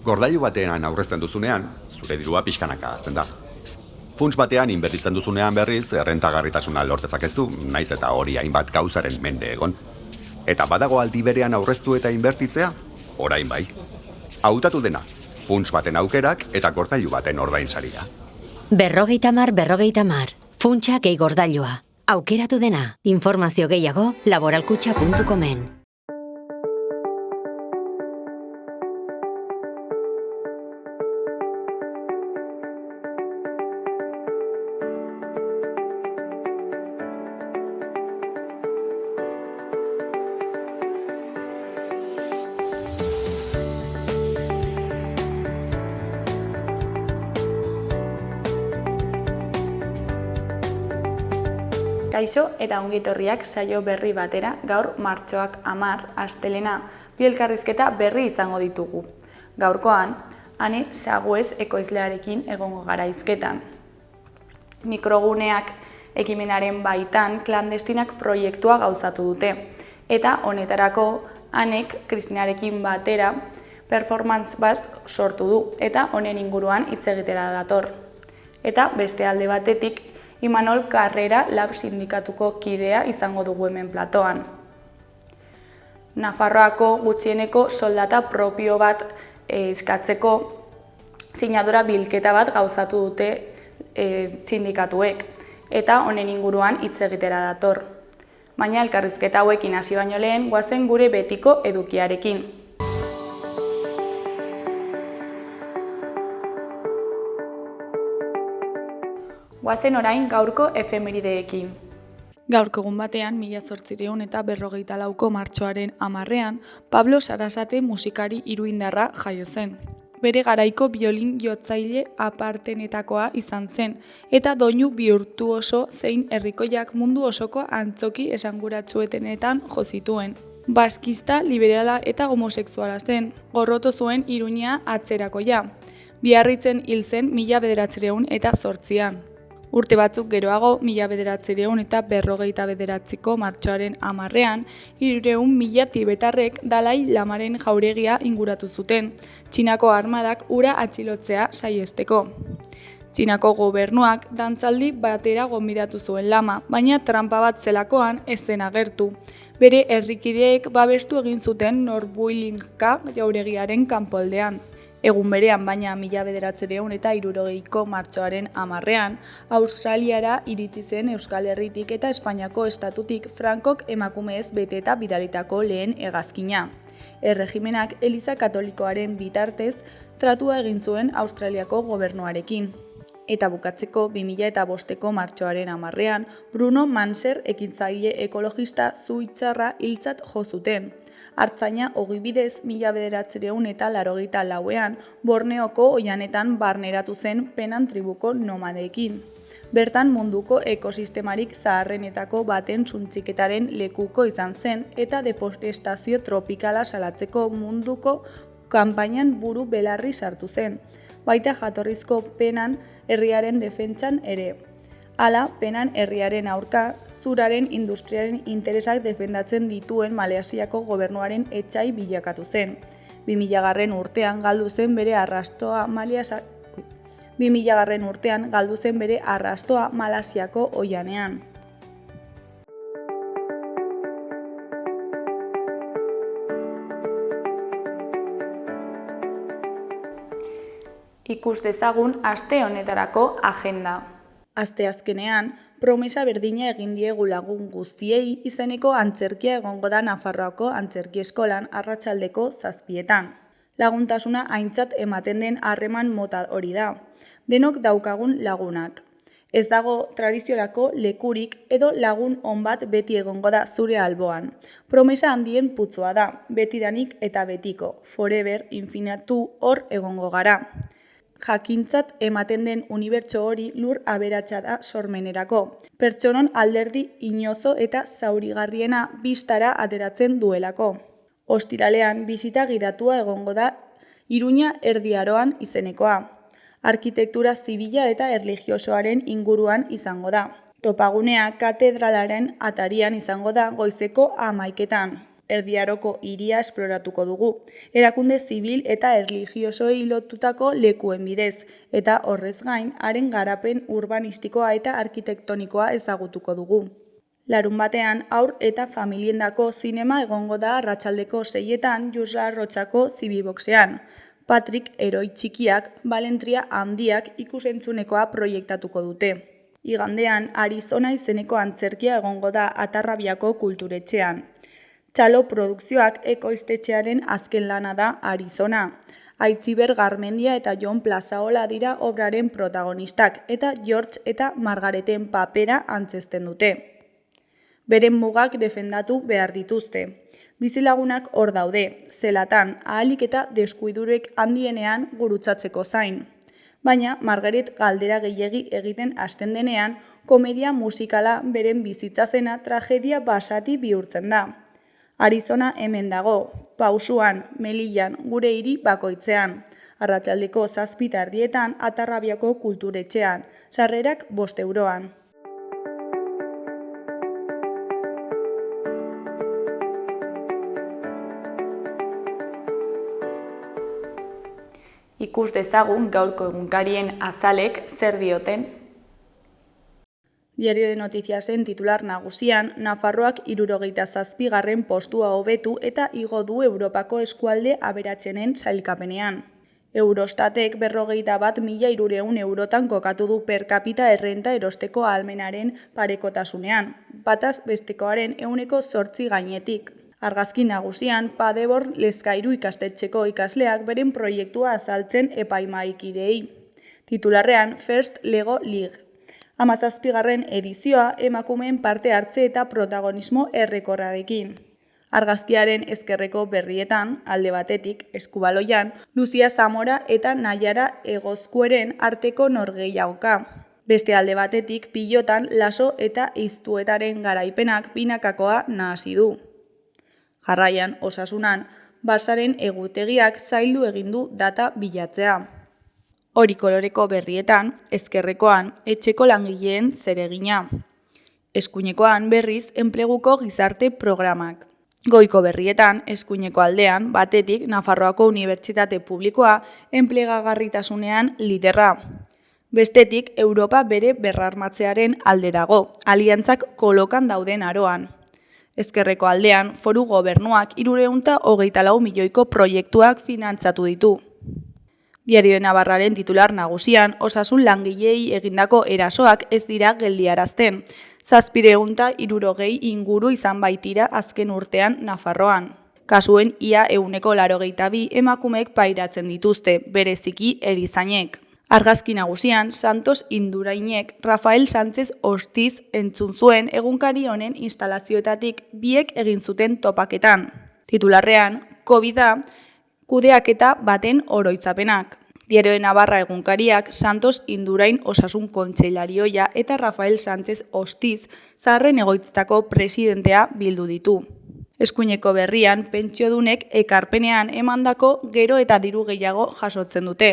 Gordailu batean aurrezten duzunean, zure dirua pixkanaka hazten da. Funts batean inbertitzen duzunean berriz, errentagarritasuna lor dezakezu, naiz eta hori hainbat gauzaren mende egon. Eta badago aldi berean aurreztu eta inbertitzea, orain bai. Hautatu dena, funts baten aukerak eta gordailu baten ordainsaria. 50-50, funtsa gehi gordailua. Aukeratu dena, informazio gehiago laboralkutxa.comen. Kaixo eta ongitorriak saio berri batera, gaur martxoak 10, astelena, bi elkarrizketa berri izango ditugu. Gaurkoan, Ane Sagues ekoizlearekin egongo gara hizketan. Mikroguneak ekimenaren baitan klandestinak proiektua gauzatu dute, eta honetarako Anek Kristinarekin batera performance bat sortu du, eta honen inguruan hitz egitera dator. Eta beste alde batetik, Imanol Carrera Lab sindikatuko kidea izango dugu hemen platoan. Nafarroako gutxieneko soldata propio bat eskatzeko sinadura bilketa bat gauzatu dute sindikatuek, eta honen inguruan hitz egitera dator. Baina elkarrizketa hauekin hasi baino lehen, goazen gure betiko edukiarekin. Goazen orain gaurko efemerideekin. Gaurko egun batean, 1854ko martxoaren 10ean, Pablo Sarasate musikari iruindarra jaio zen. Bere garaiko biolin jotzaile apartenetakoa izan zen, eta doinu birtuoso zein herrikoiak mundu osoko antzoki esanguratsuenetan jo zituen. Baskista, liberala eta homosexuala zen, gorroto zuen Iruña atzerakoia. Biarritzen hil zen 1908an. Urte batzuk geroago, 1959ko martxoaren 10ean, 300.000 tibetarrek Dalai Lamaren jauregia inguratu zuten, Txinako armadak hura atxilotzea saihesteko. Txinako gobernuak dantzaldi batera gonbidatu zuen Lama, baina tranpa bat zelakoan ez zen agertu. Bere herrikideek babestu egin zuten Norbuilinka jauregiaren kanpoaldean. Egun berean, baina 1960ko martxoaren 10ean, Australiara iritsi zen Euskal Herritik eta Espainiako estatutik Frankok emakumeez beteta bidalitako lehen hegazkina. Erregimenak Eliza Katolikoaren bitartez tratua egin zuen Australiako gobernuarekin. Eta bukatzeko 2005ko martxoaren 10ean, Bruno Manser ekintzaile ekologista suitzarra hiltzat jo zuten. Artzaina ogibidez 1984ean Borneoko oihanetan barneratu zen Penan tribuko nomadeekin. Bertan munduko ekosistemarik zaharrenetako baten suntziketaren lekuko izan zen eta deforestazio tropikala salatzeko munduko kanpainan buru belarri sartu zen. Baita jatorrizko Penan herriaren defentsan ere. Hala, Penan herriaren aurka, zuraren industriaren interesak defendatzen dituen Maleasiako gobernuaren etsai bilakatu zen. 2000 urtean galdu zen bere arrastoa Malasiako oihanean. Ikus dezagun aste honetarako agenda. Asteazkenean, promesa berdina egin diegu lagun guztiei izeneko antzerkia egongo da Nafarroako antzerki eskolan arratsaldeko 7etan. Laguntasuna aintzat ematen den harreman mota hori da. Denok daukagun lagunak. Ez dago tradiziorako lekurik edo lagun on bat beti egongo da zure alboan. Promesa handien putzua da, betidanik eta betiko, forever, infinatu hor egongo gara. Jakintzat ematen den unibertso hori lur aberatsa da sormenerako. Pertsonon alderdi inozo eta zaurigarriena bistara ateratzen duelako. Ostiralean bisita gidatua egongo da Iruña Erdi Aroan izenekoa. Arkitektura zibila eta erlijiosoaren inguruan izango da. Topagunea katedralaren atarian izango da goizeko 11etan. Erdi Aroko hiria esploratuko dugu, erakunde zibil eta erlijiosoei lotutako lekuen bidez, eta horrez gain, haren garapen urbanistikoa eta arkitektonikoa ezagutuko dugu. Larunbatean haur eta familiendako zinema egongo da arratsaldeko 6etan Jusla Arrotzako Zibiboxean. Patrick heroi txikiak, balentria handiak ikusentzunekoa proiektatuko dute. Igandean Arizona izeneko antzerkia egongo da Atarrabiako kulturetxean. Txalo produkzioak ekoiztetxearen azken lana da Arizona. Aitziber Garmendia eta Jon Plazaola dira obraren protagonistak eta George eta Margareten papera antzezten dute. Beren mugak defendatu behar dituzte. Bizilagunak hor daude, zelatan, ahalik eta deskuidurek handienean gurutzatzeko zain. Baina Margaret galdera gehiegi egiten hasten denean, komedia musikala beren bizitza zena tragedia basati bihurtzen da. Arizona hemen dago, pausuan, Melillan, gure hiri bakoitzean. Arratsaldeko 7:00 Atarrabiako kulturetxean, sarrerak 5 euroan. Ikus dezagun gaurko egunkarien azalek zer dioten. Diario de Noticiasen titular nagusian, Nafarroak 77. postua hobetu eta igo du Europako eskualde aberatsenen sailkapenean. Eurostatek 51.300 eurotan kokatu du per capita errenta erosteko ahalmenaren parekotasunean, bataz bestekoaren 8% gainetik. Argazki nagusian, Padebor Lezkairu ikastetxeko ikasleak beren proiektua azaltzen epaimahaikideei. Titularrean, First Lego League. 17. edizioa emakumeen parte hartze eta protagonismo errekorrarekin. Argazkiaren ezkerreko berrietan, alde batetik, Eskubaloian, Luzia Zamora eta Naiara Egozkueren arteko norgehiagoka. Beste alde batetik, Pilotan, Laso eta Iztuetaren garaipenak binakakoa nahasi du. Jarraian, Osasunan, Barsaren egutegiak zaildu egin du data bilatzea. Hori koloreko berrietan, ezkerrekoan, etxeko langileen zeregina. Eskuinekoan berriz, enpleguko gizarte programak. Goiko berrietan, eskuineko aldean, batetik, Nafarroako Unibertsitate Publikoa enplegagarritasunean liderra. Bestetik, Europa bere berrarmatzearen alde dago, aliantzak kolokan dauden aroan. Ezkerreko aldean, foru gobernuak 324 milioiko proiektuak finantzatu ditu. Diario de Navarraren titular nagusian, osasun langilei egindako erasoak ez dira geldiarazten. 760 inguru izan baitira azken urtean Nafarroan. Kasuen ia 82 emakumeek pairatzen dituzte, bereziki erizainek. Argazki nagusian, Santos Indurainek Rafael Sánchez Ostiz entzun zuen egunkari honen instalazioetatik biek egin zuten topaketan. Titularrean, COVID-a kudeaketa baten oroitzapenak. Diario de Navarra egunkariak Santos Indurain osasun kontseilarioia eta Rafael Sánchez Ostiz zaharren egoitzetako presidentea bildu ditu. Eskuineko berrian, pentsiodunek ekarpenean emandako gero eta diru gehiago jasotzen dute.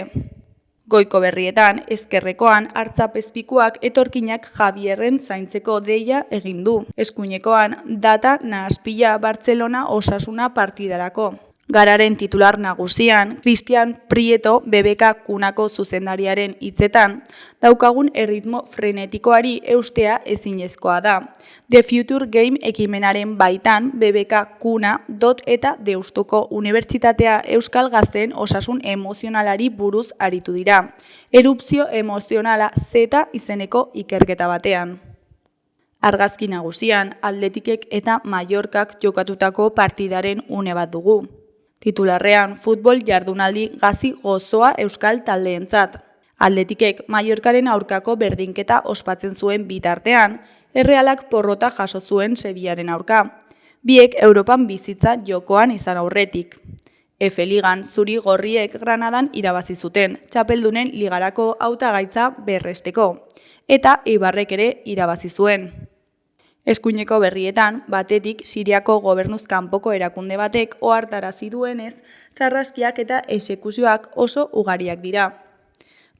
Goiko berrietan, ezkerrekoan, hartzapezpikuak etorkinak Javierren zaintzeko deia egin du. Eskuinekoan, data nahaspila Bartzelona osasuna partidarako. Gararen titular nagusian, Cristian Prieto BBK kunako zuzendariaren hitzetan, daukagun erritmo frenetikoari eustea ezinezkoa da. The Future Game ekimenaren baitan BBK kuna DOT eta Deustuko Unibertsitatea Euskal Gazteen osasun emozionalari buruz aritu dira. Erupzio emozionala Z izeneko ikerketa batean. Argazki nagusian, Atletikek eta Mallorcak jokatutako partidaren une bat dugu. Titularrean, futbol jardunaldi gazi gozoa euskal taldeentzat. Atletikek Mallorcaren aurkako berdinketa ospatzen zuen bitartean, Errealak porrota jaso zuen Sevillaren aurka. Biek Europan bizitza jokoan izan aurretik. F-ligan zuri gorriek Granadan irabazi zuten, txapeldunen ligarako hautagaitza berresteko, eta Eibarrek ere irabazi zuen. Eskuineko berrietan, batetik Siriako gobernuz kanpoko erakunde batek ohartarazi duenez, sarraskiak eta exekuzioak oso ugariak dira.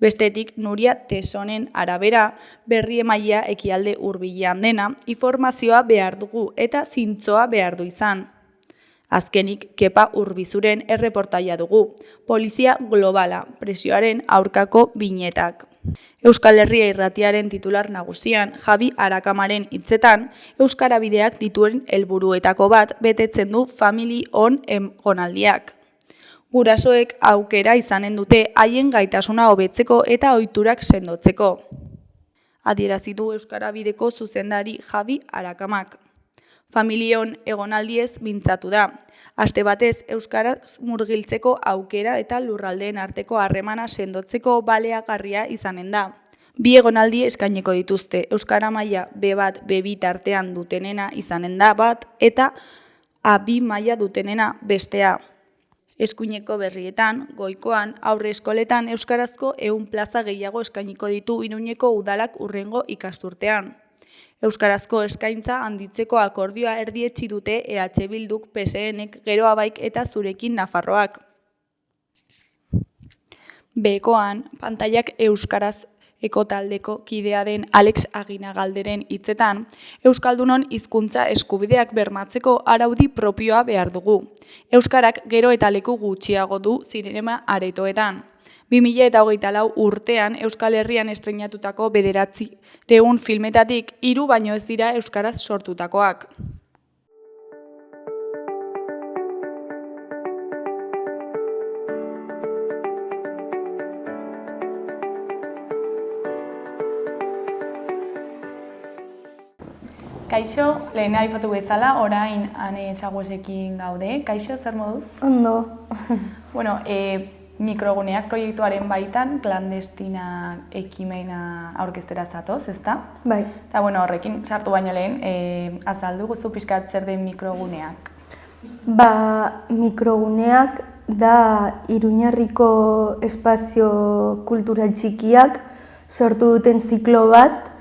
Bestetik, Nuria Tesonen arabera, berri emailea ekialde hurbilean dena, informazioa behar dugu eta zintzoa behar du izan. Azkenik, Kepa Urbizuren erreportaia dugu, Polizia globala, presioaren aurkako binetak. Euskal Herria irratiaren titular nagusian, Javi Arakamaren hitzetan, Euskara bideak dituen helburuetako bat betetzen du Family On egonaldiak. Gurasoek aukera izanen dute haien gaitasuna hobetzeko eta ohiturak sendotzeko. Adierazi du Euskara bideko zuzendari Javi Arakamak. Familion egonaldiez mintzatu da. Aste batez euskaraz murgiltzeko aukera eta lurraldeen arteko harremana sendotzeko baliagarria izanen da. Bi egonaldi eskainiko dituzte, euskara maila B1, B2 tartean dutenena izanen da bat eta A2 maila dutenena bestea. Eskuineko berrietan, goikoan, aurre eskoletan euskarazko 100 plaza gehiago eskainiko ditu Iruñeko udalak hurrengo ikasturtean. Euskarazko eskaintza handitzeko akordioa erdietsi dute EH Bilduk, PSNek, Gero Abaik eta Zurekin Nafarroak. Behekoan, pantailak euskaraz ekotaldeko kidea den Alex Aginagalderen hitzetan, Euskaldunon hizkuntza eskubideak bermatzeko araudi propioa behar dugu. Euskarak gero eta leku gutxiago du zinema aretoetan. 2024 urtean Euskal Herrian estreinatutako 900 filmetatik 3 baino ez dira euskaraz sortutakoak. Kaixo, lehen aipatu bezala, orain Ane Saguesekin gaude. Kaixo, zer moduz? Ondo. Bueno, Mikroguneak proiektuaren baitan klandestina ekimena aurkeztera zatoz, ezta? Bai. Eta bueno, horrekin sartu baino lehen, azaldu guzu pixkat zer den mikroguneak? Mikroguneak da Iruñerriko espazio kultural txikiak sortu duten ziklo bat,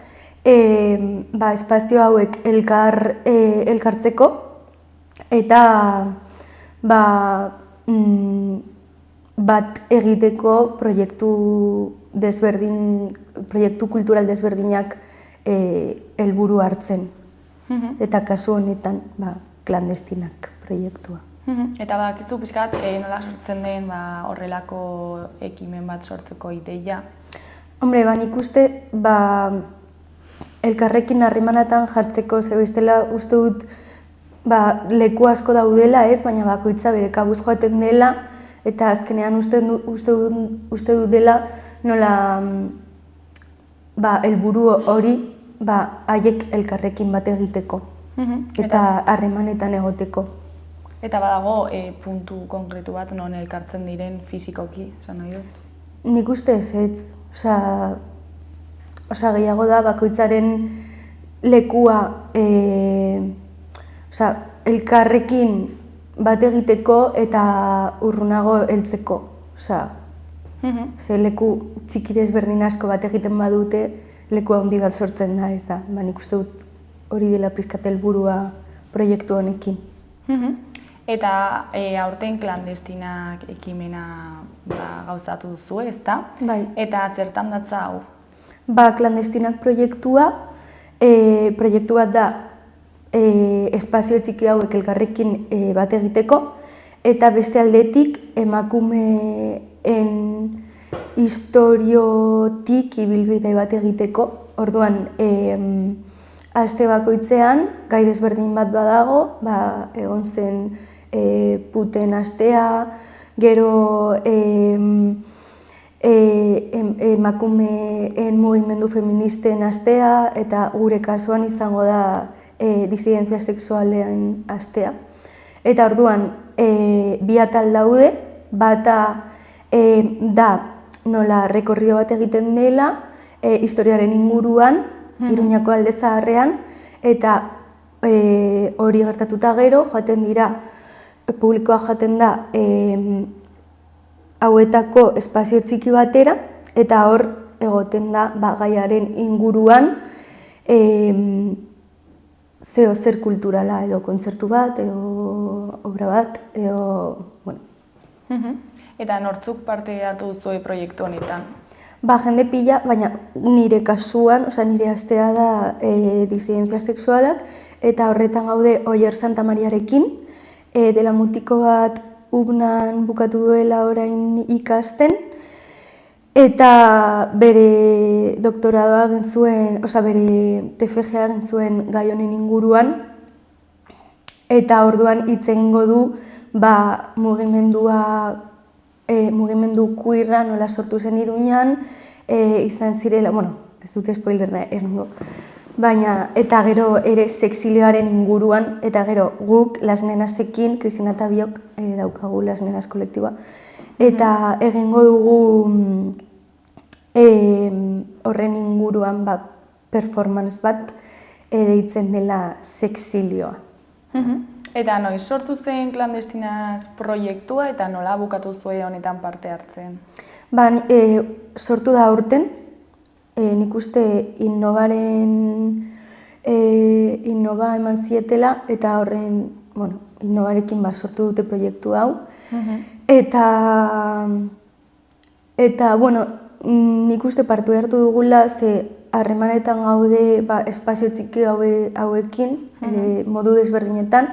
espazio hauek elkartzeko eta bat egiteko proiektu kultural desberdinak helburu hartzen. Eta kasu honetan, klandestinak proiektua. Eta badakizu pixkat nola sortzen den horrelako ekimen bat sortzeko ideia? Hombre, nik uste, elkarrekin harremanatan jartzeko, bestela uste dut leku asko daudela ez, baina bakoitza bere kabuz joaten dela, eta azkenean uste dut dela nola helburu hori haiek elkarrekin bat egiteko eta harremanetan egoteko. Eta badago puntu konkretu bat non elkartzen diren fisikoki, esan nahi dut? Nik uste ez. Gehiago da bakoitzaren lekua elkarrekin bat egiteko eta urrunago heltzeko. Ze leku txiki desberdin asko bat egiten badute, leku handi bat sortzen da, ez da. Nik uste dut hori dela pizkat helburua proiektu honekin. Eta aurten klandestinak ekimena gauzatu duzu, ez da? Bai. Eta zertan datza hau? Klandestinak proiektu bat da espazio txiki hauek elkarrekin bat egiteko, eta beste aldetik emakumeen historiotik ibilbide bat egiteko. Orduan, aste bakoitzean, gai desberdin bat badago, egon zen puten astea, gero emakumeen mugimendu feministen astea, eta gure kasuan izango da disidentzia sexualean astea. Eta orduan, bi atal daude, bata da nola rekorrido bat egiten dela, historiaren inguruan, Iruñako alde zaharrean, eta hori gertatuta gero, publikoa joaten da hauetako espazio txiki batera, eta hor egoten da gaiaren inguruan zeo zer kulturala, edo kontzertu bat, edo obra bat, edo... Eta nortzuk parte hartu duzue proiektu honetan? Jende pila, baina nire kasuan, nire astea da disidentzia sexualak, eta horretan gaude Oier Santamariarekin, dela mutiko bat Ubnan bukatu duela orain ikasten, eta bere doktoradoa egin zuen, bere TFG egin zuen gai honen inguruan, eta orduan hitz egingo du mugimendu queerra nola sortu zen Iruñan, izan zirela, ez dute spoilerra egingo, baina eta gero ere sexilioaren inguruan, eta gero guk Las Nenasekin, Kristina eta biok daukagu Las Nenas kolektiba, eta egingo dugu horren inguruan performance bat deitzen dela sexilioa. Eta noiz sortu zen Clandestinas proiektua eta nola bukatu zuen honetan parte hartzen? Sortu da aurten, nik uste Innova eman zietela eta horren, Innovarekin sortu dute proiektu hau. Eta nik uste partu hartu dugula, ze harremanetan gaude espazio txiki hauekin, modu desberdinetan,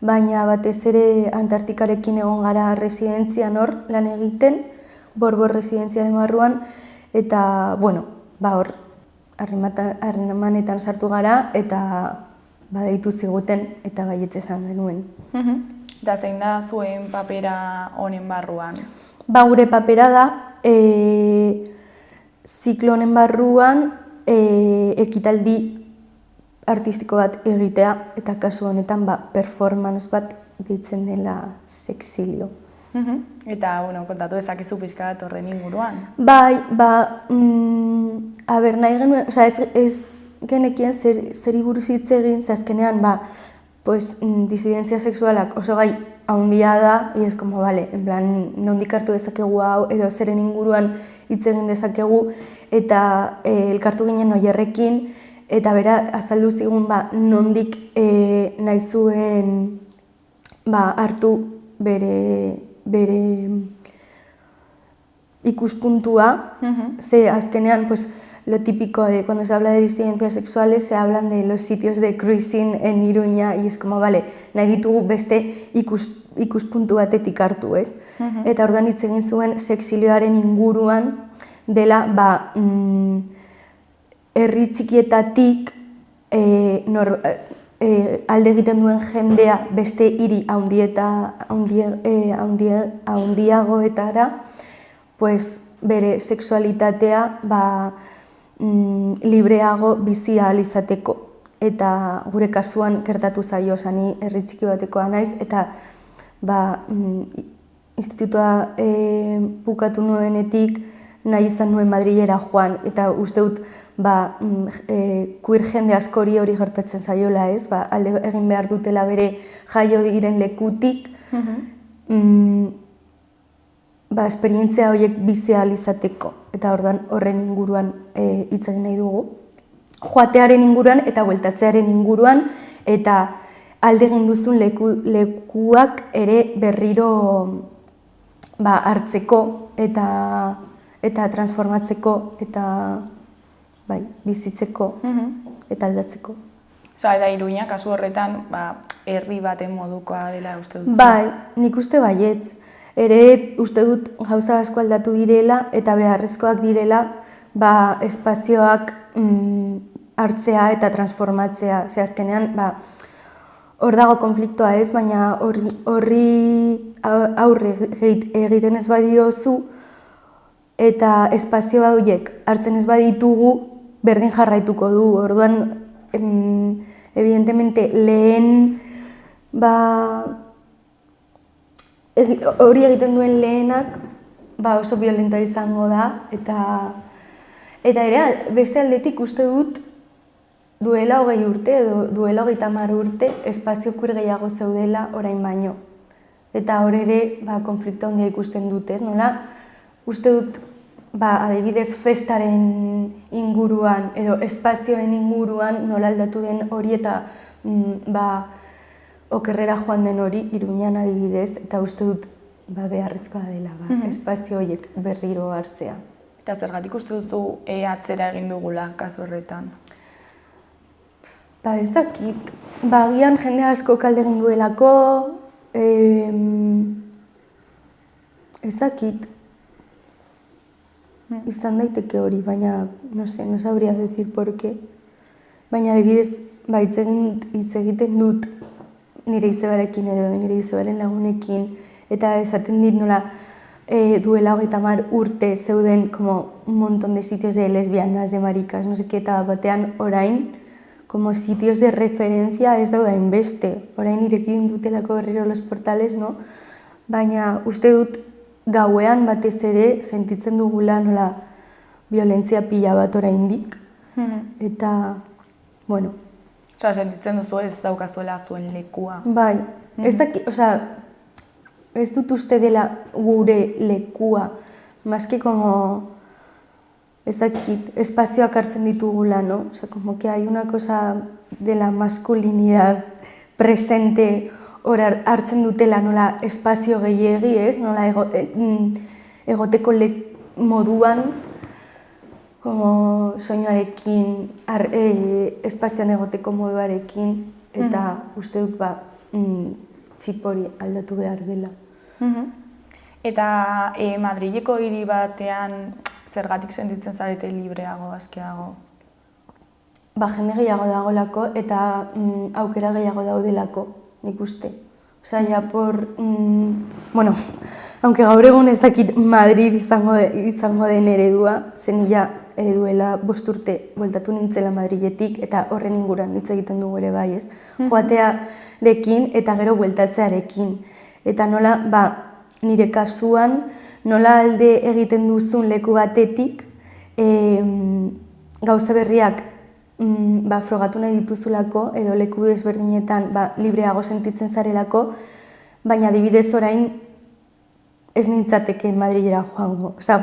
baina batez ere Antartikarekin egon gara residentzian hor lan egiten, Borbor residentziaren barruan, eta hor harremanetan sartu gara eta deitu ziguten eta baietz esan genuen. Eta zein da zuen papera honen barruan? Gure papera da, ziklo honen barruan ekitaldi artistiko bat egitea, eta kasu honetan performance bat deitzen dela sexilio. Eta, kontatu dezakezu pixka bat horren inguruan? Nahi genuen, ez genekien zeri buruz hitz egin, azkenean, disidentzia sexualak oso gai haundia da, y es como, en plan, nondik hartu dezakegu hau, edo zeren inguruan hitz egin dezakegu, eta elkartu ginen Oierrekin, eta bera azaldu zigun nondik nahi zuen hartu bere ikuspuntua, ze azkenean, lo típico de cuando se habla de disidencias sexuales, se hablan de los sitios de cruising en Iruña, y es como, nahi ditugu beste ikuspuntu batetik hartu, ez? Eta orduan hitz egin zuen sexilioaren inguruan dela, herri txikietatik alde egiten duen jendea beste hiri handiagoetara, bere sexualitatea libreago bizi ahal izateko. Eta gure kasuan gertatu zaio, ni herri txiki batekoa naiz, eta institutua bukatu nuenetik nahi izan nuen Madrilera joan, eta uste dut queer jende askori hori gertatzen zaiola, ez? Alde egin behar dutela bere jaio diren lekutik, esperientzia horiek bizi ahal izateko, eta orduan horren inguruan hitz egin nahi dugu. Joatearen inguruan eta bueltatzearen inguruan, eta alde egin duzun lekuak ere berriro hartzeko eta transformatzeko eta bizitzeko eta aldatzeko. Eta Iruña, kasu horretan, herri baten modukoa dela uste duzu? Nik uste baietz. Ere uste dut gauza asko aldatu direla eta beharrezkoak direla espazioak hartzea eta transformatzea. Ze azkenean, hor dago konfliktoa ez, baina horri aurre egiten ez badiozu eta espazio horiek hartzen ez baditugu berdin jarraituko du. Orduan, evidentemente, lehen hori egiten duen lehenak oso violenta izango da, eta ere, beste aldetik uste dut duela 20 urte edo duela 30 urte espazio queer gehiago zeudela orain baino. Eta hor ere konflikto handia ikusten dut, ez? Nola, uste dut adibidez festaren inguruan edo espazioen inguruan nola aldatu den hori eta okerrera joan den hori Iruñan adibidez, eta uste dut beharrezkoa dela espazio horiek berriro hartzea. Eta zergatik uste duzu atzera egin dugula kasu horretan? Ez dakit, agian jende asko kalde egin duelako, Ez dakit. Izan daiteke hori, baina, no sabría decir por qué. Baina, adibidez, hitz egiten dut nire izebarekin edo nire izebaren lagunekin, eta esaten dit nola duela 30 urte zeuden como un montón de sitios de lesbianas, de maricas, no sé qué, eta batean orain, como sitios de referencia ez dauda inbeste. Orain irekin dutelako berriro los portales, no? Baina uste dut gauean batez ere sentitzen dugula nola violentzia pila bat oraindik. Eta, bueno. Osa, sentitzen duzu ez daukazuela zuen lekua. Bai, ez dut uste dela gure lekua, maski como, ez dakit, espazioak hartzen ditugula, no? O sea, como que hay una cosa de la masculinidad presente hor hartzen dutela nola espazio gehiegi, ez? Nola egoteko moduan, como soinuarekin, espazioan egoteko moduarekin, eta uste dut txip hori aldatu behar dela. Eta Madrileko hiri batean zergatik sentitzen zarete libreago, askeago? Jende gehiago dagolako eta aukera gehiago daudelako, nik uste. Osea, ja por... Bueno, aunque gaur egun ez dakit Madrid izango den eredua, zen ja duela 5 urte bueltatu nintzela Madriletik eta horren inguruan hitz egiten dugu ere bai, ez? Joatearekin eta gero bueltatzearekin. Eta nola, nire kasuan, nola alde egiten duzun leku batetik, gauza berriak frogatu nahi dituzulako, edo leku desberdinetan libreago sentitzen zarelako, baina adibidez orain ez nintzateke Madrilera joango. Osa,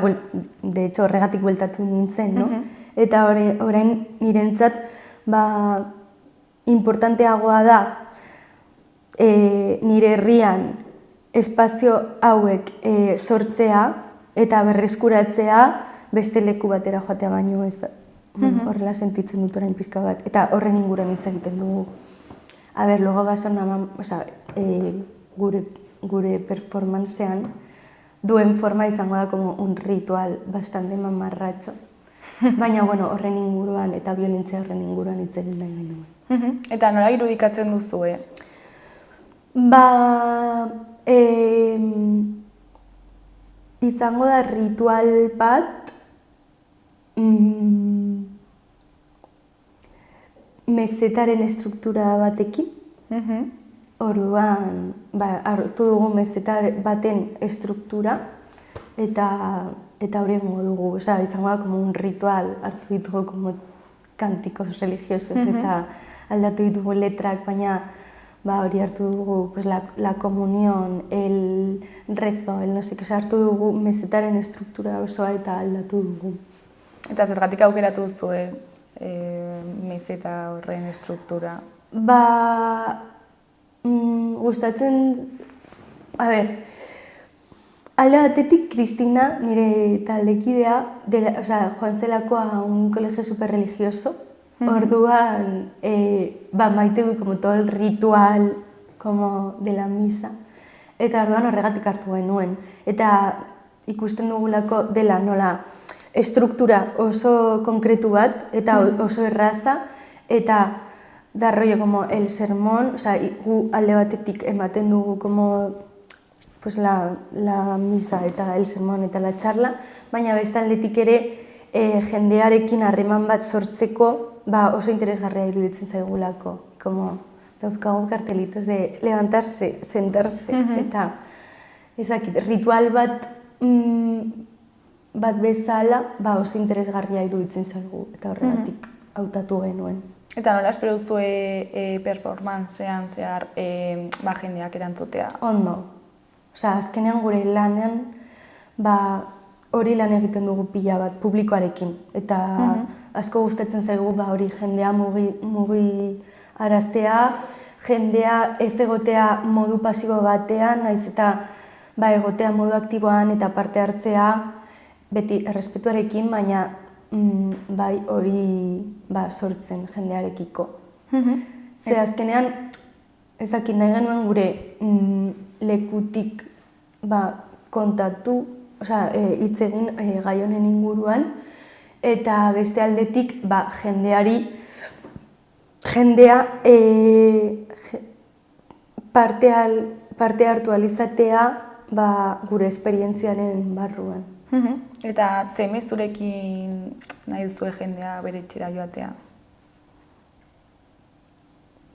de hecho, horregatik bueltatu nintzen, no? Eta orain nirentzat, importanteagoa da nire herrian espazio hauek sortzea eta berreskuratzea beste leku batera joatea baino ez da. Horrela sentitzen dut orain pizka bat, eta horren inguruan hitz egiten dugu. Luego gure performancean duen forma izango da como un ritual bastante mamarratxo. Baina, horren inguruan eta violentzia horren inguruan hitz egin nahi genuen. Eta nola irudikatzen duzue? Izango da ritual bat mezetaren estruktura batekin. Orduan, hartu dugu mezeta baten estruktura eta hori egingo dugu. Izango da como un ritual, hartu ditugu como cánticos religiosos eta aldatu ditugu letrak, baina hori hartu dugu la comunión, el rezo, el no sé, hartu dugu mezetaren estruktura osoa eta aldatu dugu. Eta zergatik aukeratu duzue mezeta horren estruktura? Gustatzen, alde batetik Cristina, nire taldekidea, joan zelako a un colegio superreligioso, orduan maite du como todo el ritual como de la misa, eta orduan horregatik hartu genuen. Eta ikusten dugulako dela nola estruktura oso konkretu bat eta oso erraza, eta da rollo como el sermón, gu alde batetik ematen dugu como la misa eta el sermón eta la charla, baina beste aldetik ere jendearekin harreman bat sortzeko oso interesgarria iruditzen zaigulako. Como dauzkagu kartelitos de levantarse, sentarse, eta ezakit, ritual bat bezala oso interesgarria iruditzen zaigu, eta horregatik hautatu genuen. Eta nola espero duzue performancean zehar jendeak erantzutea? Ondo. Azkenean gure lanean hori lan egiten dugu pila bat publikoarekin. Eta asko gustatzen zaigu hori jendea mugi araztea, jendea ez egotea modu pasibo batean, naiz eta egotea modu aktiboan eta parte hartzea beti errespetuarekin, baina bai hori sortzen jendearekiko. Ze azkenean ez dakit nahi genuen gure lekutik kontatu, hitz egin gai honen inguruan, eta beste aldetik jendea parte hartu alizatea gure esperientziaren barruan. Eta ze mezurekin nahi duzue jendea bere etxera joatea?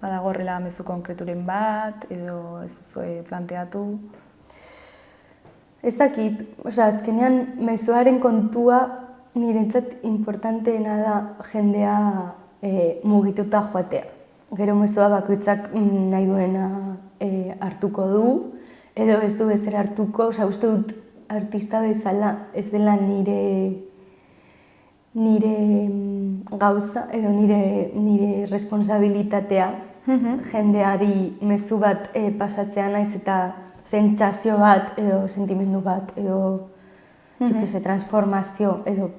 Badago horrela mezu konkreturen bat, edo ez duzue planteatu? Ez dakit, azkenean mezuaren kontua niretzat importanteena da jendea mugituta joatea. Gero mezua bakoitzak nahi duena hartuko du, edo ez du ezer hartuko, uste dut artista bezala ez dela nire gauza edo nire responsabilitatea jendeari mezu bat pasatzea naiz eta sentsazio bat edo sentimendu bat edo transformazio edo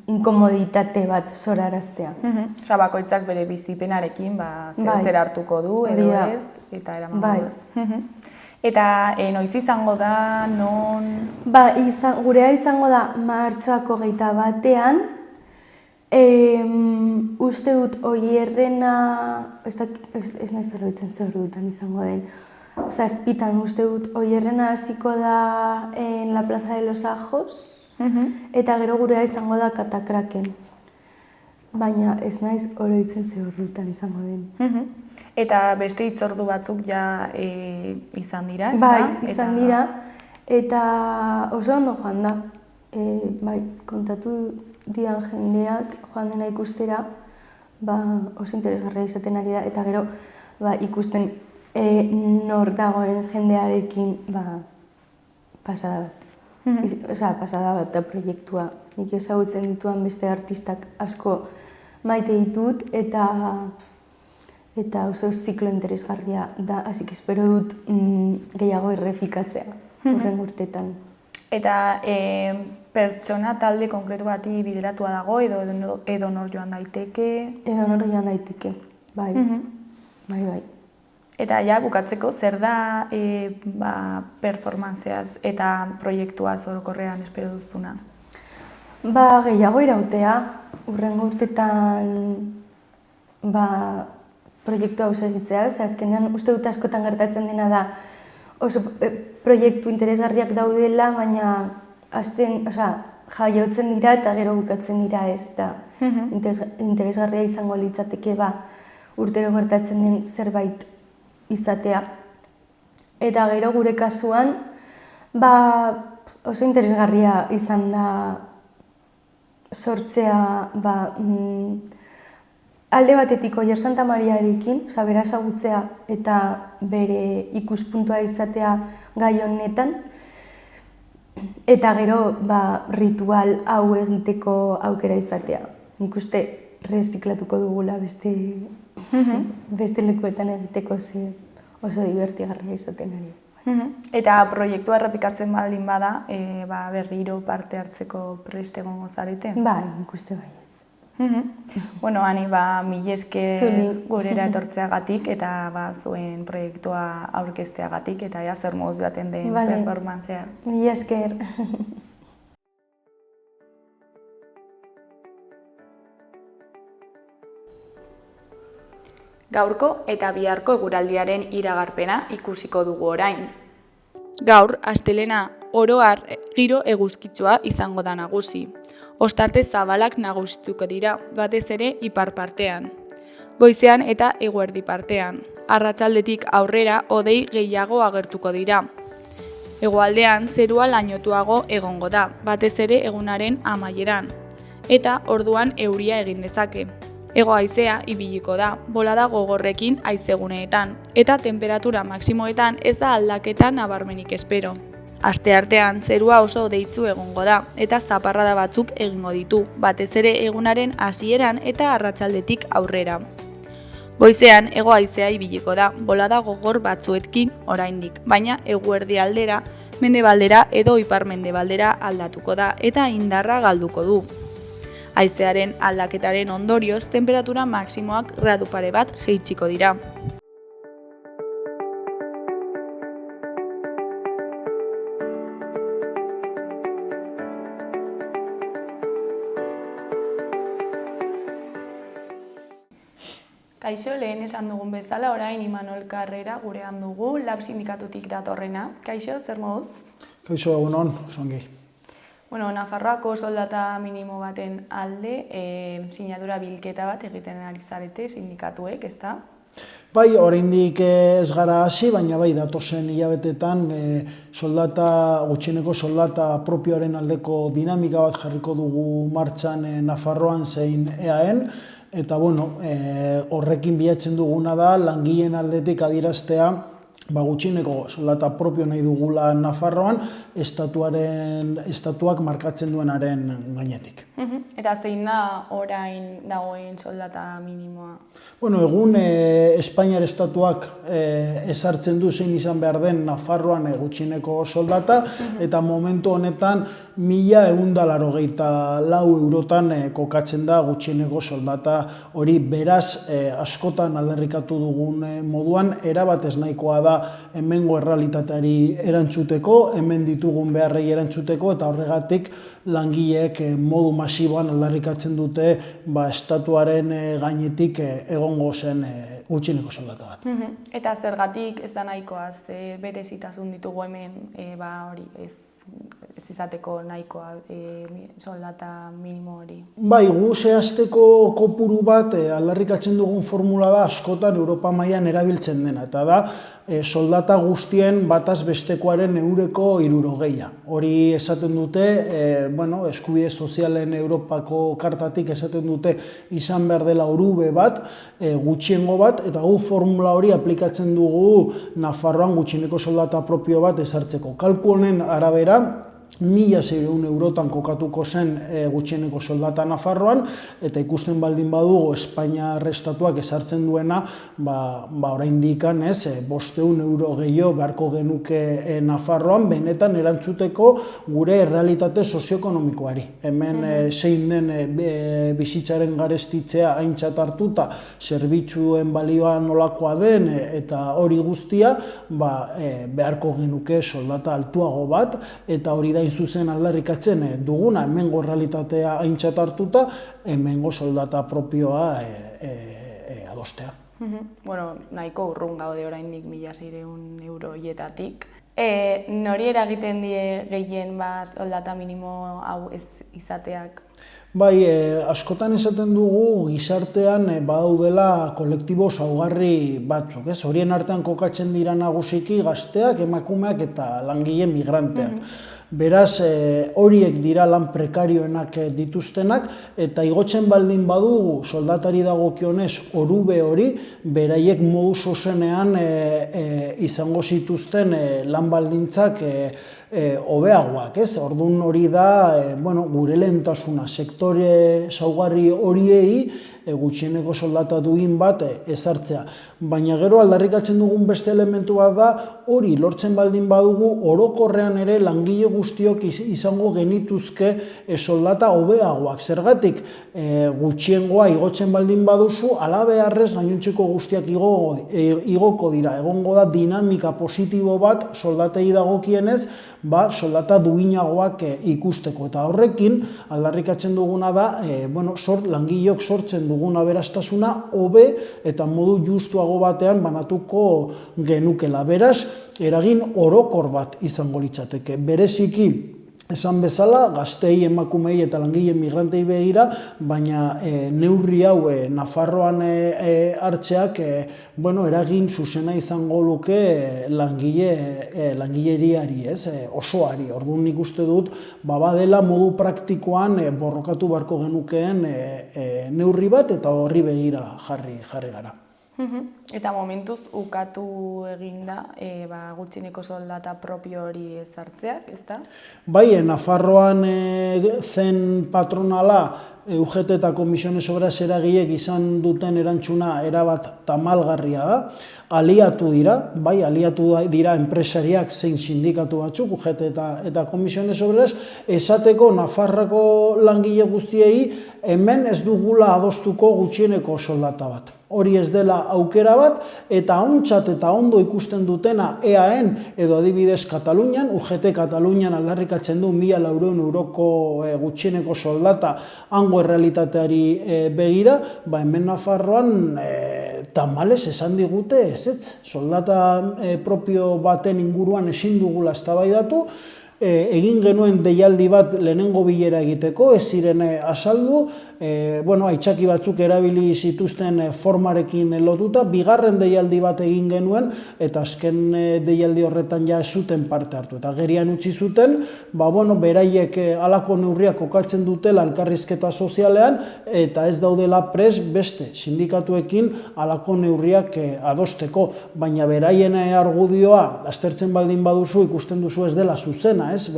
inkomoditate bat zoraraztea. Bakoitzak bere bizipenarekin zer hartuko du edo ez, eta eramango ez. Eta noiz izango da, non? Gurea izango da martxoak 21-ean. Uste dut Oierrena, ez nahiz horretzen zer dutan izango den. Zazpitan uste dut Oierrena hasiko da en la Plaza de los Ajos, eta gero gurea izango da Katakraken. Baina ez naiz oroitzen zer dutan izango den. Eta beste hitzordu batzuk ja izan dira, ez da? Bai, izan dira, eta oso ondo joan da. Kontatu dian jendeak joan dena ikustera, oso interesgarria izaten ari da, eta gero ikusten nor dagoen jendearekin pasada bat. Pasada bat da proiektua. Nik ezagutzen dituan beste artistak asko maite ditut, eta oso ziklo interesgarria da, hasik espero dut gehiago errepikatzea horren urtetan. Eta pertsona talde konkretu bati bideratua dago edo nor joan daiteke? Edo nor joan daiteke, bai. Eta ja bukatzeko, zer da performanceaz eta proiektuaz orokorrean espero duzuna? Gehiago irautea, hurrengo urtetan proiektu hau segitzea, azkenean uste dut askotan gertatzen dena da oso proiektu interesgarriak daudela, baina jaiotzen dira eta gero bukatzen dira ez, eta interesgarria izango litzateke urtero gertatzen den zerbait izatea. Eta gero gure kasuan oso interesgarria izan da sortzea alde batetik Oier Santa Mariarekin, bera ezagutzea eta bere ikuspuntua izatea gai honetan, eta gero ritual hau egiteko aukera izatea. Nik uste reziklatuko dugula beste lekuetan egiteko oso divertigarria izaten ari. Eta proiektua errepikatzen baldin bada, berriro parte hartzeko prest egongo zarete? Bai, nik uste baietz. Bueno, Ani, mila esker gurera etortzeagatik eta zuen proiektua aurkezteagatik eta zer moduz joaten den performantzea. Mila esker. Gaurko eta biharko eguraldiaren iragarpena ikusiko dugu orain. Gaur, astelena oro har giro eguzkitsua izango da nagusi. Ostarte zabalak nagusituko dira, batez ere ipar partean. Goizean eta eguerdi partean. Arratsaldetik aurrera hodei gehiago agertuko dira. Hegoaldean zerua lainotuago egongo da, batez ere egunaren amaieran. Eta orduan euria egin dezake. Hego haizea ibiliko da, bolada gogorrekin haizeguneetan, eta temperatura maksimoetan ez da aldaketa nabarmenik espero. Asteartean zerua oso hodeitsu egongo da, eta zaparrada batzuk egingo ditu, batez ere egunaren hasieran eta arratsaldetik aurrera. Goizean hego haizea ibiliko da, bolada gogor batzuekin oraindik, baina eguerdi aldera, mendebaldera edo ipar-mendebaldera aldatuko da eta indarra galduko du. Haizearen aldaketaren ondorioz, temperatura maksimoak gradu pare bat jaitsiko dira. Kaixo, lehen esan dugun bezala, orain Imanol Karrera gurean dugu, Lab sindikatutik datorrena. Kaixo, zer moduz? Kaixo, egunon, osongi. Bueno, Nafarroako soldata minimo baten alde, sinadura bilketa bat egiten ari zarete sindikatuek, ezta? Bai, oraindik ez gara hasi, baina bai, datozen hilabetetan gutxieneko soldata propioaren aldeko dinamika bat jarriko dugu martxan Nafarroan zein EAEn, eta bueno, horrekin bilatzen duguna da langileen aldetik adieraztea gutxieneko soldata propio nahi dugula Nafarroan, estatuak markatzen duenaren gainetik. Eta zein da orain dagoen soldata minimoa? Bueno, egun Espainiar estatuak ezartzen du zein izan behar den Nafarroan gutxieneko soldata, eta momentu honetan 1.184 eurotan kokatzen da gutxieneko soldata hori. Beraz, askotan aldarrikatu dugun moduan, erabat ez nahikoa da hemengo errealitateari erantzuteko, hemen ditugun beharrei erantzuteko, eta horregatik langileek modu masiboan aldarrikatzen dute estatuaren gainetik egongo zen gutxieneko soldata bat. Eta zergatik ez da nahikoa, berezitasun ditugu hemen hori ez izateko nahikoa soldata minimo hori? Bai, gu zehazteko kopuru bat aldarrikatzen dugun formula da askotan Europa mailan erabiltzen dena, eta da soldata guztien bataz bestekoaren 60%. Hori esaten dute, eskubide sozialen Europako kartatik esaten dute izan behar dela orube bat, gutxiengo bat, eta gu formula hori aplikatzen dugu Nafarroan gutxieneko soldata propio bat ezartzeko. Kalku honen arabera, 1.600 eurotan kokatuko zen gutxieneko soldata Nafarroan, eta ikusten baldin badugu Espainiar estatuak ezartzen duena, oraindikan 500 euro gehiago beharko genuke Nafarroan, benetan erantzuteko gure errealitate sozioekonomikoari. Hemen zein den bizitzaren garestitzea aintzat hartuta, zerbitzuen balioa nolakoa den, eta hori guztia beharko genuke soldata altuago bat, eta hori da zuzen aldarrikatzen duguna, hemengo realitatea aintzat hartuta, hemengo soldata propioa adostea. Nahiko urrun gaude oraindik 1.600 euro hietatik. Nori eragiten die gehien soldata minimo hau ez izateak? Bai, askotan esaten dugu gizartean badaudela kolektibo zaugarri batzuk, horien artean kokatzen dira nagusiki gazteak, emakumeak eta langile migranteak. Beraz, horiek dira lan prekarioenak dituztenak, eta igotzen baldin badugu soldatari dagokionez orube hori, beraiek modu zuzenean izango zituzten lan baldintzak hobeagoak. Orduan hori da gure lehentasuna, sektore zaugarri horiei gutxieneko soldata duin bat ezartzea. Baina gero aldarrikatzen dugun beste elementu bat da, hori lortzen baldin badugu orokorrean ere langile guztiok izango genituzke soldata hobeagoak. Zergatik gutxiengoa igotzen baldin baduzu, halabeharrez gainontzeko guztiak igoko dira. Egongo da dinamika positibo bat soldatei dagokienez, soldata duinagoak ikusteko. Eta horrekin aldarrikatzen duguna da, langileok sortzen dugun aberastasuna hobe eta modu justuago batean banatuko genukela. Beraz, eragin orokor bat izango litzateke. Bereziki, esan bezala, gaztei, emakumei eta langile migrantei begira, baina neurri hau Nafarroan hartzeak eragin zuzena izango luke langileriari, osoari. Orduan nik uste dut, badela modu praktikoan borrokatu beharko genukeen neurri bat, eta horri begira jarri gara. Eta momentuz ukatu eginda gutxieneko soldata propio hori ezartzeak, ezta? Bai, Nafarroan zen patronala, UGT eta Komisiones Obras eragileek izan duten erantzuna erabat tamalgarria da. Aliatu dira enpresariak zein sindikatu batzuk, UGT eta Komisiones Obras, esateko Nafarroko langile guztiei hemen ez dugula adostuko gutxieneko soldata bat. Hori ez dela aukera bat, eta ontzat eta ondo ikusten dutena EAEn edo adibidez Katalunian, UGT Katalunian aldarrikatzen du 1.400 euroko gutxieneko soldata hango errealitateari begira, hemen Nafarroan Tamalez esan digute ez, soldata propio baten inguruan ezin dugula eztabaidatu, egin genuen deialdi bat lehenengo bilera egiteko, ez ziren azaldu, aitzaki batzuk erabili zituzten formarekin lotuta, bigarren deialdi bat egin genuen, eta azken deialdi horretan ja ez zuten parte hartu. Eta gerian utzi zuten, beraiek halako neurriak kokatzen dutela elkarrizketa sozialean, eta ez daudela prest beste sindikatuekin halako neurriak adosteko, baina beraien argudioa aztertzen baldin baduzu ikusten duzu ez dela zuzena, ez?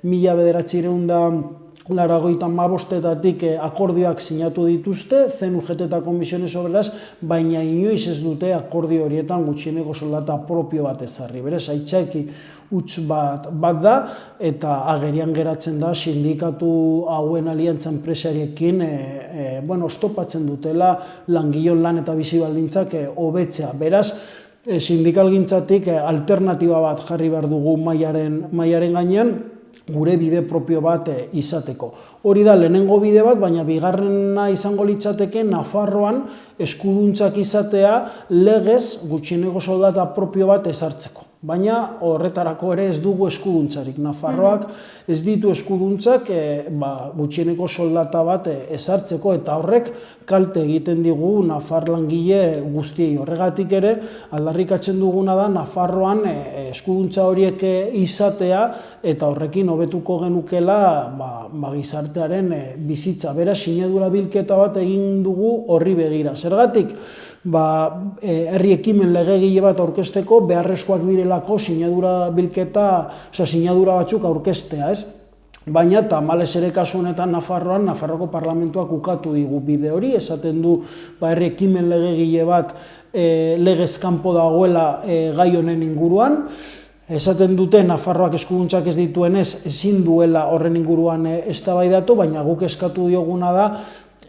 1985 akordioak sinatu dituzte, CNUGT eta Comisiones Obreras, baina inoiz ez dute akordio horietan gutxieneko soldata propio bat ezarri. Berez, aitzaki huts bat da, eta agerian geratzen da sindikatu hauen aliantza enpresariekin oztopatzen dutela langileon lan eta bizi baldintzak hobetzea. Beraz, sindikalgintzatik alternatiba bat jarri behar dugu mailaren gainean, gure bide propio bat izateko. Hori da lehenengo bide bat, baina bigarrena izango litzateke Nafarroan eskuduntzak izatea legez gutxieneko soldata propio bat ezartzeko. Baina horretarako ere ez dugu eskuduntzarik. Nafarroak ez ditu eskuduntzak gutxieneko soldata bat ezartzeko, eta horrek kalte egiten digu Nafar langile guztiei. Horregatik ere aldarrikatzen duguna da Nafarroan eskuduntza horiek izatea, eta horrekin hobetuko genukela gizartearen bizitza. Beraz, sinadura bilketa bat egin dugu horri begira. Zergatik? Herri ekimen legegile bat aurkezteko beharrezkoak direlako sinadura batzuk aurkeztea, ez? Baina tamalez ere kasu honetan Nafarroko parlamentuak ukatu digu bide hori, esaten du herri ekimen legegile bat legez kanpo dagoela gai honen inguruan. Esaten dute Nafarroak eskuduntzak ez dituenez ezin duela horren inguruan eztabaidatu, baina guk eskatu dioguna da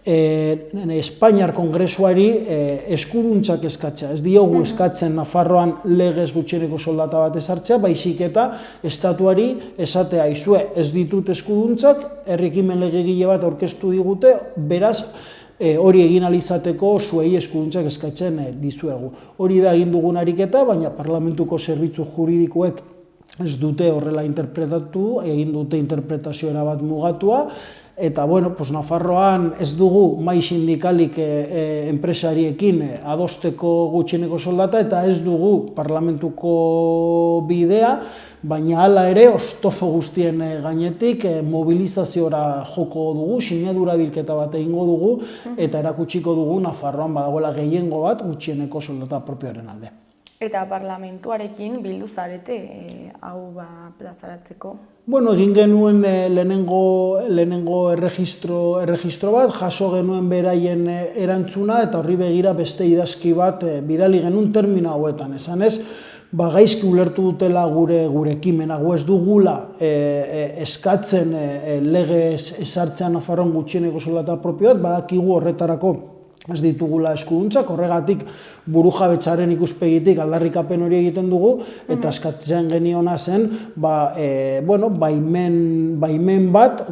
Espainiar Kongresuari eskuduntzak eskatzea. Ez diogu eskatzen Nafarroan legez gutxieneko soldata bat ezartzea, baizik eta estatuari esatea izue ez ditut eskuduntzak, herri ekimen legegile bat aurkeztu digute, beraz hori egin alizateko zuei eskuduntzak eskatzen dizuegu. Hori da egin dugun ariketa, baina parlamentuko zerbitzu juridikoek ez dute horrela interpretatu, egin dute interpretazio erabat mugatua, eta Nafarroan ez dugu mai sindikalik enpresariekin adosteko gutxieneko soldata, eta ez dugu parlamentuko bidea, baina hala ere oztopo guztien gainetik mobilizaziora joko dugu, sinadura bilketa bat egingo dugu, eta erakutsiko dugu Nafarroan badagoela gehiengo bat gutxieneko soldata propioaren alde. Eta parlamentuarekin bildu zarete hau plazaratzeko? Egin genuen lehenengo erregistro bat, jaso genuen beraien erantzuna, eta horri begira beste idazki bat bidali genuen termino hauetan. Esanez, gaizki ulertu dutela gure ekimena, gu ez dugula eskatzen legez ezartzean Nafarroan gutxieneko soldata propioak, badakigu horretarako ez ditugula eskuduntzak, horregatik burujabetzaren ikuspegitik aldarrikapen hori egiten dugu, eta eskatzen geniona zen baimen bat,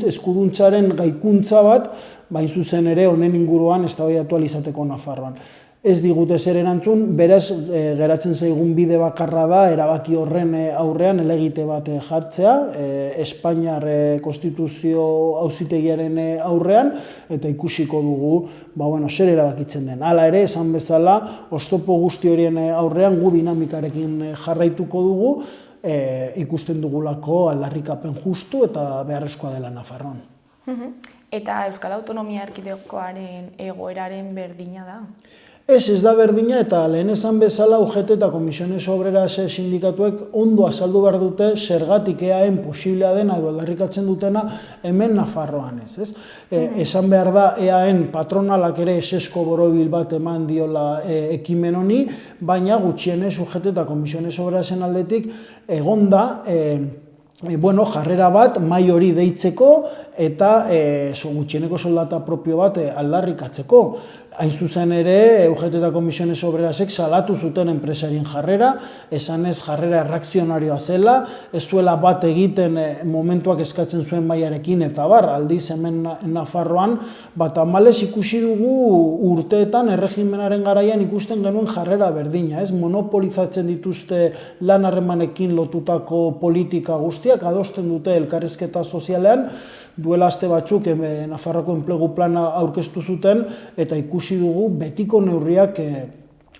eskuduntzaren gaikuntza bat, bain zuzen ere honen inguruan eztabaidatu ahal izateko Nafarroan. Ez digute zer erantzun, beraz geratzen zaigun bide bakarra da erabaki horren aurrean helegite bat jartzea, Espainiar Konstituzio Auzitegiaren aurrean, eta ikusiko dugu zer erabakitzen den. Hala ere, esan bezala, oztopo guzti horien aurrean gu dinamikarekin jarraituko dugu, ikusten dugulako aldarrikapen justu eta beharrezkoa dela Nafarroan. Eta Euskal Autonomia Erkidegoaren egoeraren berdina da? Ez da berdina, eta lehen esan bezala UGT eta Comisiones Obreras sindikatuek ondo azaldu behar dute zergatik EAen posiblea dena edo aldarrikatzen dutena hemen Nafarroan ez. Esan behar da EAen patronalak ere esesko borobil bat eman diola ekimen honi, baina gutxienez UGT eta Comisiones Obrerasen aldetik egonda jarrera bat mai hori deitzeko eta gutxieneko soldata propio bat aldarrikatzeko. Hain zuzen ere, UGT eta Comisiones Obrerasek salatu zuten enpresarien jarrera, esanez jarrera erreakzionarioa zela, ez zuela bat egiten momentuak eskatzen zuen mailarekin eta aldiz hemen Nafarroan, tamalez ikusi dugu urteetan erregimenaren garaian ikusten genuen jarrera berdina, ez? Monopolizatzen dituzte lan harremanekin lotutako politika guztiak, adosten dute elkarrizketa sozialean, duela aste batzuk Nafarroko enplegu plana aurkeztu zuten eta ikusi dugu betiko neurriak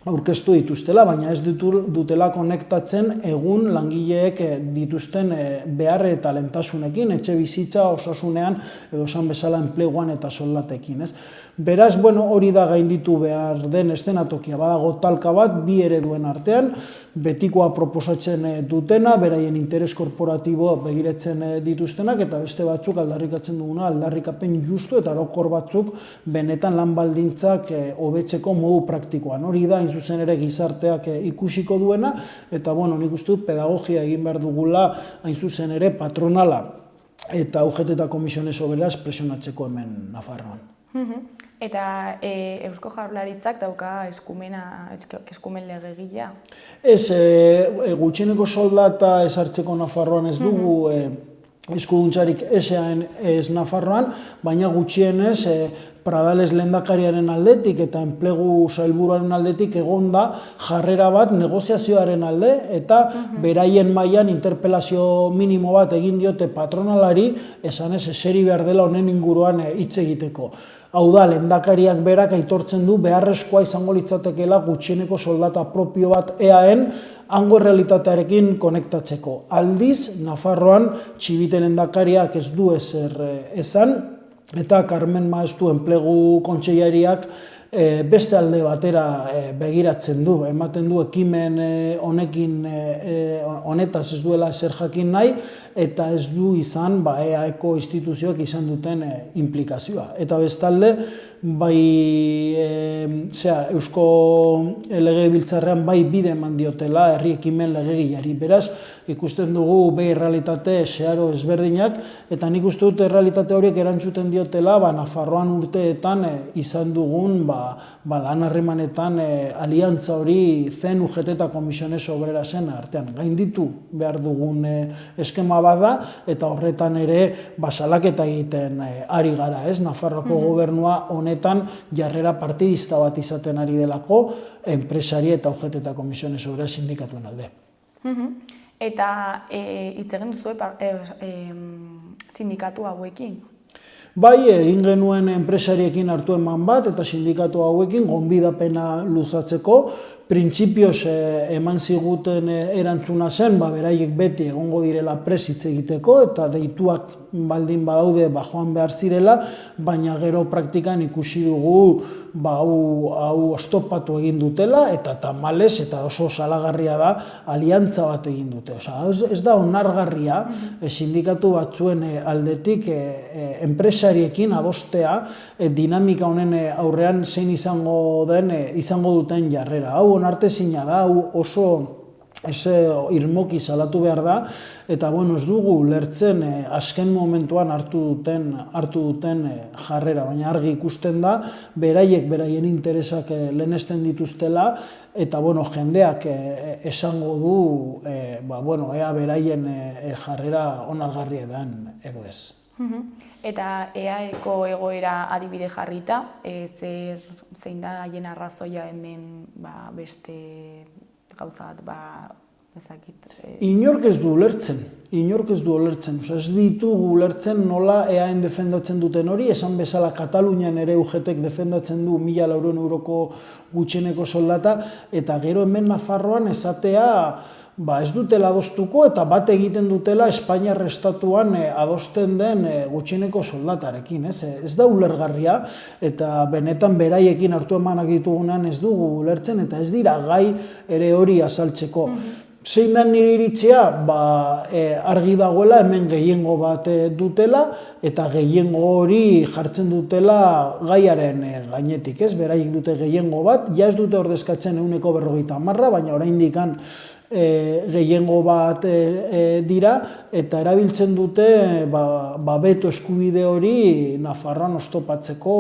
aurkeztu dituztela, baina ez dutela konektatzen egun langileek dituzten behar eta lehentasunekin, etxe bizitza osasunean edo esan bezala enpleguan eta soldatekin. Beraz, hori da gainditu behar den eszenatokia, badago talka bat, bi ereduen artean, betikoa proposatzen dutena, beraien interes korporatiboa begiratzen dituztenak, eta beste batzuk aldarrikatzen duguna, aldarrikapen justu eta orokor batzuk benetan lan baldintzak hobetzeko modu praktikoan. Hori da, hain zuzen ere gizarteak ikusiko duena, eta nik uste dut pedagogia egin behar dugula, hain zuzen ere patronala eta UGT eta Comisiones Obreras presionatzeko hemen Nafarroan. Eta Eusko Jaurlaritzak dauka eskumen legegilea? Ez, gutxieneko soldata ezartzeko Nafarroan ez dugu eskuduntzarik ezean ez Nafarroan, baina gutxienez Pradales lehendakariaren aldetik eta enplegu sailburuaren aldetik egonda jarrera bat negoziazioaren alde eta beraien mailan interpelazio minimo bat egin diote patronalari esanez eseri behar dela honen inguruan hitz egiteko. Hau da, lehendakariak berak aitortzen du beharrezkoa izango litzatekeela gutxieneko soldata propio bat EAen hango errealitatearekin konektatzeko. Aldiz, Nafarroan txibiten lehendakariak ez du ezer esan, eta Carmen Maeztu enplegu kontseilariak beste alde batera begiratzen du. Ematen du ekimen honetaz ez duela ezer jakin nahi, eta ez du izan EAeko instituzioek izan duten implikazioa. Eta bestalde, Eusko Legebiltzarrean bide eman diotela herri ekimen legegilari. Beraz, ikusten dugu errealitate zeharo ezberdinak, eta nik uste dut errealitate horiek erantzuten diotela Nafarroan urteetan izan dugun lan harremanetan aliantza hori zen UGT eta Comisiones Obrerasen artean. Gainditu behar dugun eskema bada, eta horretan ere salaketa egiten ari gara, ez? Nafarroko gobernua honetan jarrera partidista bat izaten ari delako enpresari eta UGT eta Comisiones Obreras sindikatuen alde. Eta hitz egin duzu sindikatu hauekin? Bai, egin genuen enpresariekin hartu eman bat eta sindikatu hauekin gonbidapena luzatzeko. Printzipioz eman ziguten erantzuna zen, beraiek beti egongo direla presitz egiteko eta deituak baldin badaude joan behar zirela, baina gero praktikan ikusi dugu hau ostopatu egin dutela eta tamalez eta oso salagarria da aliantza bat egin dute. Ez da onargarria sindikatu batzuen aldetik enpresariekin adostea dinamika honen aurrean zein izango duten jarrera. Hau onartezina da, hau oso irmoki salatu behar da, eta ez dugu lertzen azken momentuan hartu duten jarrera, baina argi ikusten da, beraien interesak lehenesten dituztela, eta jendeak esango du, ea beraien jarrera onargarria den edo ez. Eta EAeko egoera adibide jarrita, zein da haien arrazoia hemen beste gauza bat, ezakit? Inork ez du ulertzen. Ez ditugu ulertzen nola EAen defendatzen duten hori, esan bezala Katalunian ere UGTek defendatzen du 1.400 euroko gutxieneko soldata, eta gero hemen Nafarroan esatea ez dutela adostuko eta bat egiten dutela Espainiar estatuan adosten den gutxieneko soldatarekin. Ez da ulergarria eta benetan beraiekin hartu emanak ditugunan ez dugu ulertzen eta ez dira gai ere hori azaltzeko. Zein da nire iritzia, argi dagoela hemen gehiengo bat dutela eta gehiengo hori jartzen dutela gaiaren gainetik, ez? Beraiek dute gehiengo bat, ja ez dute ordezkatzen 50%, baina oraindik gehiengo bat dira eta erabiltzen dute beto eskubide hori Nafarroan oztopatzeko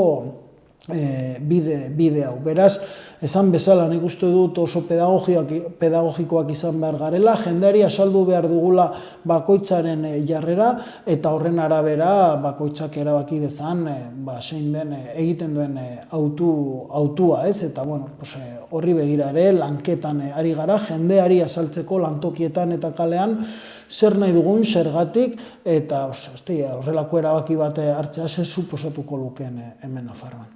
bide hau. Beraz, esan bezala nik uste dut oso pedagogikoak izan behar garela, jendeari azaldu behar dugula bakoitzaren jarrera eta horren arabera bakoitzak erabaki dezan zein den egiten duen autua, ez? Eta horri begira ere lanketan ari gara, jendeari azaltzeko lantokietan eta kalean zer nahi dugun, zergatik, eta horrelako erabaki bat hartzea zer suposatuko lukeen hemen Nafarroan.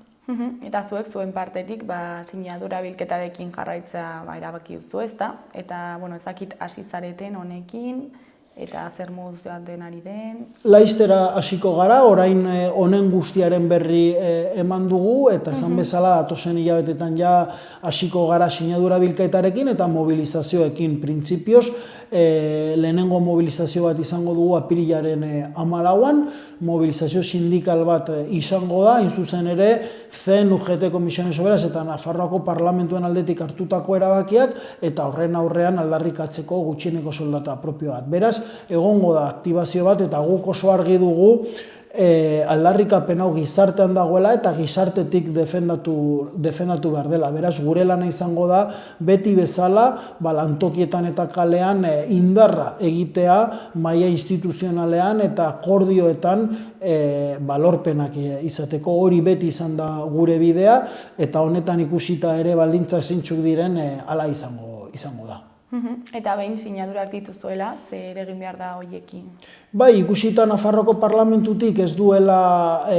Eta zuek zuen partetik sinadura bilketarekin jarraitza erabaki duzu, ezta? Eta, ezakit hasi zareten honekin, eta zer moduz joaten ari den? Laiztera hasiko gara, orain honen guztiaren berri eman dugu, eta esan bezala datozen hilabetetan ja hasiko gara sinadura bilketarekin eta mobilizazioekin printzipioz. Lehenengo mobilizazio bat izango dugu apirilaren 14an, mobilizazio sindikal bat izango da, zuzen ere CEN, UGT, Comisiones Obreras eta Nafarroako parlamentuen aldetik hartutako erabakiak eta horren aurrean aldarrikatzeko gutxieneko soldata propio bat. Beraz, egongo da aktibazio bat eta guk oso argi dugu aldarrikapen hau gizartean dagoela eta gizartetik defendatu behar dela. Beraz, gure lana izango da beti bezala lantokietan eta kalean indarra egitea maila instituzionalean eta akordioetan lorpenak izateko. Hori beti izan da gure bidea eta honetan ikusita ere baldintzak zeintzuk diren hala izango da. Eta behin sinadurak dituzuela, zer egin behar da hoiekin? Bai, ikusita Nafarroko parlamentutik ez duela,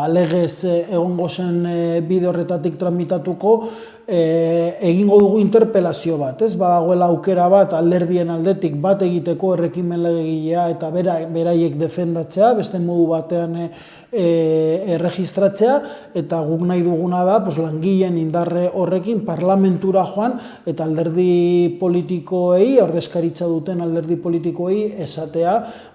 legez egongo zen bide horretatik tramitatuko, egingo dugu interpelazio bat, ez? Badagoela aukera bat alderdien aldetik bat egiteko errekimen legegilea eta beraiek defendatzea, beste modu batean erregistratzea, eta guk nahi duguna da langileen indarre horrekin parlamentura joan eta alderdi politikoei, ordezkaritza duten alderdi politikoei esatea,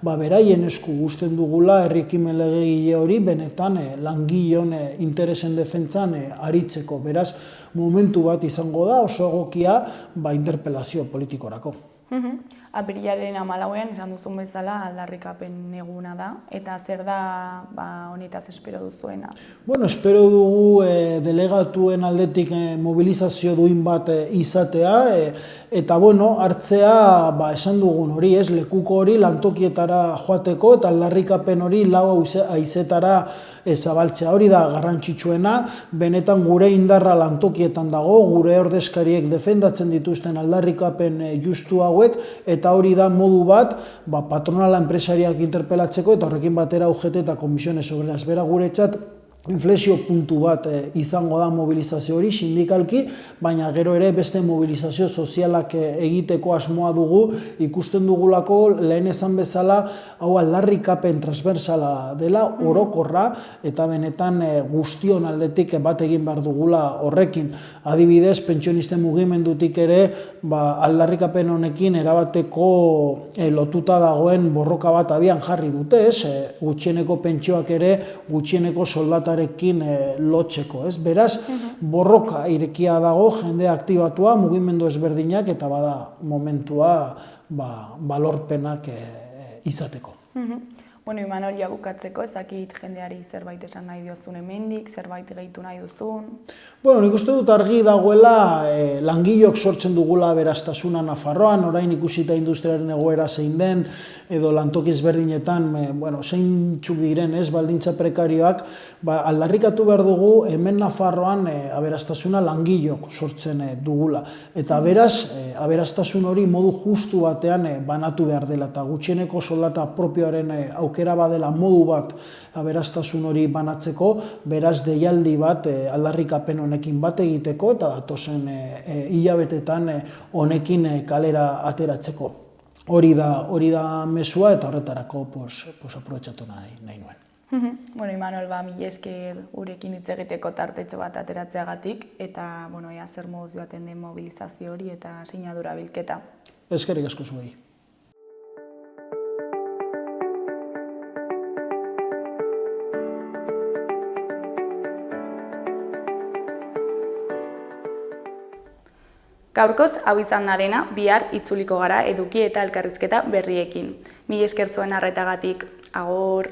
beraien esku uzten dugula errekimen legegile hori benetan langileen interesen defentsan aritzeko. Beraz, momentu bat izango da oso egokia interpelazio politikorako. Apirilaren 14an esan duzun bezala aldarrikapen eguna da, eta zer da honetaz espero duzuena? Espero dugu delegatuen aldetik mobilizazio duin bat izatea, eta hartzea esan dugun hori, lekuko hori lantokietara joateko eta aldarrikapen hori lau haizetara zabaltzea. Hori da garrantzitsuena, benetan gure indarra lantokietan dago, gure ordezkariek defendatzen dituzten aldarrikapen justu hauek, eta hori da modu bat patronala enpresariak interpelatzeko eta horrekin batera UGT eta Comisiones Obreras. Bera guretzat inflexio puntu bat izango da mobilizazio hori sindikalki, baina gero ere beste mobilizazio sozialak egiteko asmoa dugu, ikusten dugulako lehen esan bezala hau aldarrikapen transversala dela, orokorra, eta benetan guztion aldetik bat egin behar dugula horrekin. Adibidez, pentsionisten mugimendutik ere aldarrikapen honekin erabateko lotuta dagoen borroka bat abian jarri dute, gutxieneko pentsioak ere gutxieneko soldatarekin lotzeko. Beraz, borroka irekia dago, jende aktibatua, mugimendu ezberdinak eta bada momentua balorpenak izateko. Imanol, bukatzeko, ezakit jendeari zerbait esan nahi diozun hemendik, zerbait gehitu nahi duzun? Nik uste dut argi dagoela langileok sortzen dugula aberastasuna Nafarroan, orain ikusita industriaren egoera zein den, edo lantoki ezberdinetan, zeintzuk diren, baldintza prekarioak, aldarrikatu behar dugu hemen Nafarroan aberastasuna langileok sortzen dugula. Eta beraz, aberastasun hori modu justu batean banatu behar dela, eta gutxieneko soldata propioaren aukera badela modu bat aberastasun hori banatzeko, beraz deialdi bat aldarrikapen honekin bat egiteko eta datozen hilabetetan honekin kalera ateratzeko. Hori da mezua eta horretarako aprobetxatu nahi nuen. Bueno, Imanol, mila esker gurekin hitz egiteko tartetxo bat ateratzeagatik, eta, ea zer moduz joaten den mobilizazio hori eta sinadura bilketa. Eskerrik asko zuei. Gaurkoz, hau izan da dena, bihar itzuliko gara eduki eta elkarrizketa berriekin. Mila esker zuen arretagatik. Agur!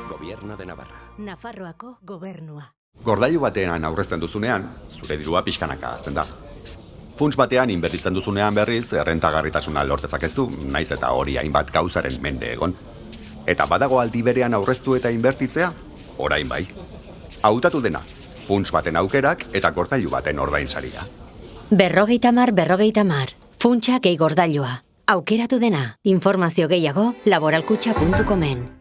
Gobierno de Navarra. Nafarroako gobernua. Gordailu batean aurrezten duzunean, zure dirua pixkanaka hazten da. Funts batean inbertitzen duzunean berriz, errentagarritasuna lor dezakezu, naiz eta hori hainbat gauzaren mende egon. Eta badago aldi berean aurreztu eta inbertitzea, orain bai. Hautatu dena, funts baten aukerak eta gordailu baten ordainsaria. 50-50, funtsa gehi gordailua. Aukeratu dena, informazio gehiago laboralkutxa.comen.